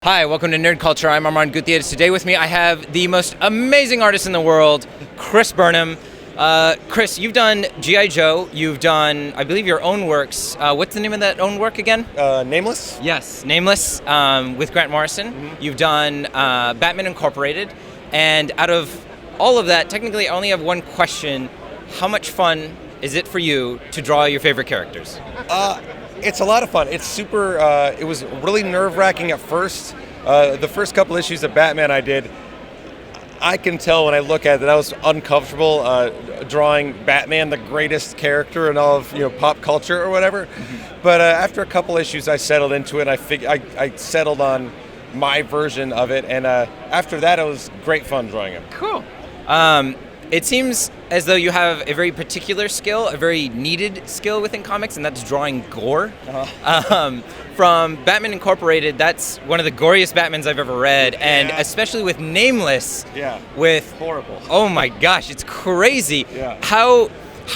Hi, welcome to Nerd Culture. I'm Armand Gutierrez. Today with me I have the most amazing artist in the world, Chris Burnham. Chris, you've done G.I. Joe, you've done, I believe, your own works. What's the name of that own work again? Nameless? Yes, Nameless, with Grant Morrison. Mm-hmm. You've done Batman Incorporated. And out of all of that, technically I only have one question. How much fun is it for you to draw your favorite characters? It's a lot of fun. It's super, it was really nerve-wracking at first. The first couple issues of Batman I did, I can tell when I look at it that I was uncomfortable drawing Batman, the greatest character in all of pop culture or whatever. Mm-hmm. But after a couple issues, I settled into it. I settled on my version of it, and after that, it was great fun drawing him. Cool. It seems as though you have a very particular skill, a very needed skill within comics, and that's drawing gore. Uh-huh. From Batman Incorporated, that's one of the goriest Batmans I've ever read, and especially with Nameless. Yeah. With horrible. Oh my gosh, it's crazy. Yeah. How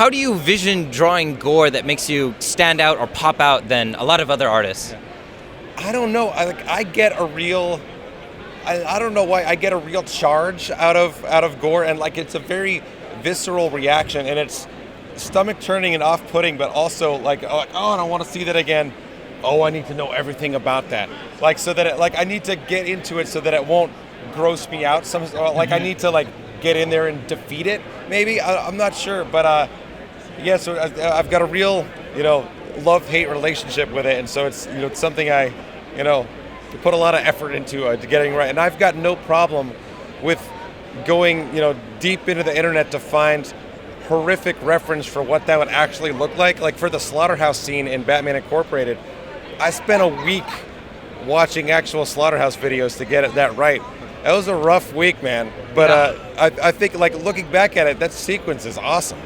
do you vision drawing gore that makes you stand out or pop out than a lot of other artists? Yeah. I don't know. I get a real. I don't know why I get a real charge out of gore, and it's a very visceral reaction, and it's stomach turning and off-putting, but also oh, I don't want to see that again. Oh, I need to know everything about that. So that I need to get into it so that it won't gross me out. I need to get in there and defeat it. Maybe I'm not sure, but so I've got a real love-hate relationship with it, and so it's it's something I put a lot of effort into to getting right. And I've got no problem with going deep into the internet to find horrific reference for what that would actually look like. Like for the slaughterhouse scene in Batman Incorporated, I spent a week watching actual slaughterhouse videos to get that right. That was a rough week, man. But I think looking back at it, that sequence is awesome.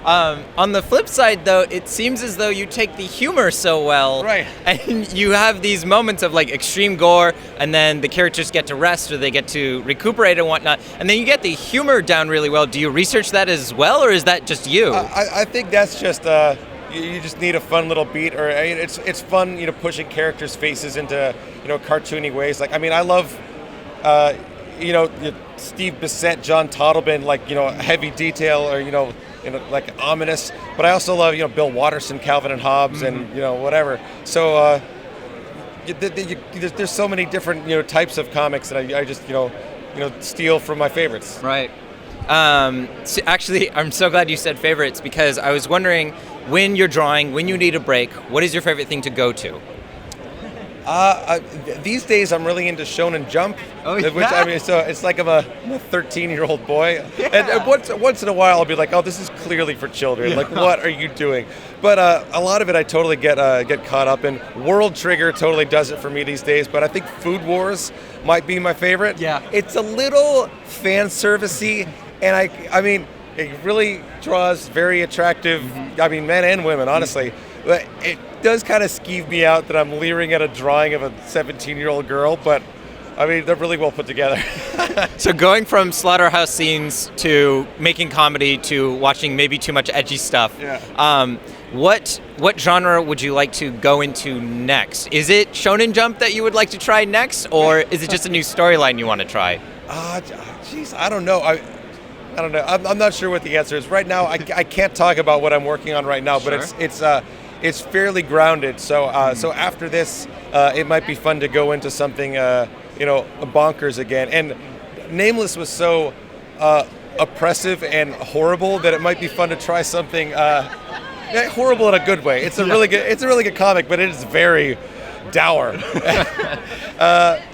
On the flip side, though, it seems as though you take the humor so well, right? And you have these moments of extreme gore, and then the characters get to rest or they get to recuperate and whatnot, and then you get the humor down really well. Do you research that as well, or is that just you? I think that's just you just need a fun little beat, or it's fun, pushing characters' faces into cartoony ways. I love Steve Bissette, John Toddleben, heavy detail, or ominous. But I also love Bill Watterson, Calvin and Hobbes, mm-hmm. and whatever. So there's so many different types of comics that I just steal from my favorites. Right. So actually, I'm so glad you said favorites, because I was wondering, when you're drawing, when you need a break, what is your favorite thing to go to? These days I'm really into Shonen Jump, which so it's like I'm a 13-year-old boy, and once in a while I'll be like, oh, this is clearly for children. What are you doing? But a lot of it I totally get caught up in. World Trigger totally does it for me these days, but I think Food Wars might be my favorite. Yeah, it's a little fan servicey, and I mean it really draws very attractive. Mm-hmm. Men and women, honestly. Mm-hmm. But it does kind of skeeve me out that I'm leering at a drawing of a 17-year-old girl, but they're really well put together. So going from slaughterhouse scenes to making comedy to watching maybe too much edgy stuff, what genre would you like to go into next? Is it Shonen Jump that you would like to try next, or is it just a new storyline you want to try? I don't know. I don't know. I'm not sure what the answer is. Right now, I can't talk about what I'm working on right now, but sure. It's fairly grounded. So so after this, it might be fun to go into something bonkers again. And Nameless was so oppressive and horrible that it might be fun to try something horrible in a good way. It's a really good comic, but it is very dour.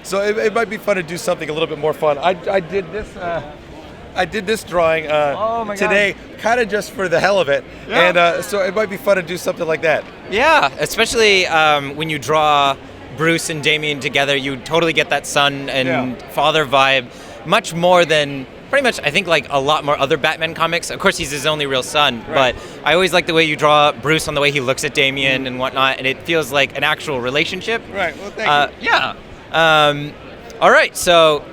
So it might be fun to do something a little bit more fun. I did this drawing today, kind of just for the hell of it, and so it might be fun to do something like that. Yeah, especially when you draw Bruce and Damian together, you totally get that son and father vibe, much more than pretty much, I think, a lot more other Batman comics. Of course, he's his only real son, right. But I always like the way you draw Bruce on the way he looks at Damian and whatnot, and it feels like an actual relationship. Right, well, thank you. Yeah. All right, so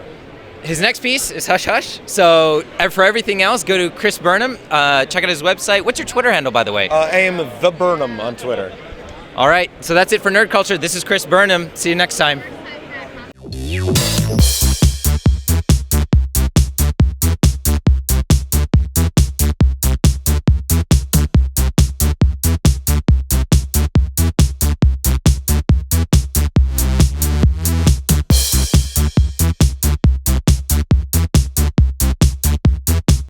his next piece is Hush Hush. So for everything else, go to Chris Burnham. Check out his website. What's your Twitter handle, by the way? I am the Burnham on Twitter. All right. So that's it for Nerd Culture. This is Chris Burnham. See you next time.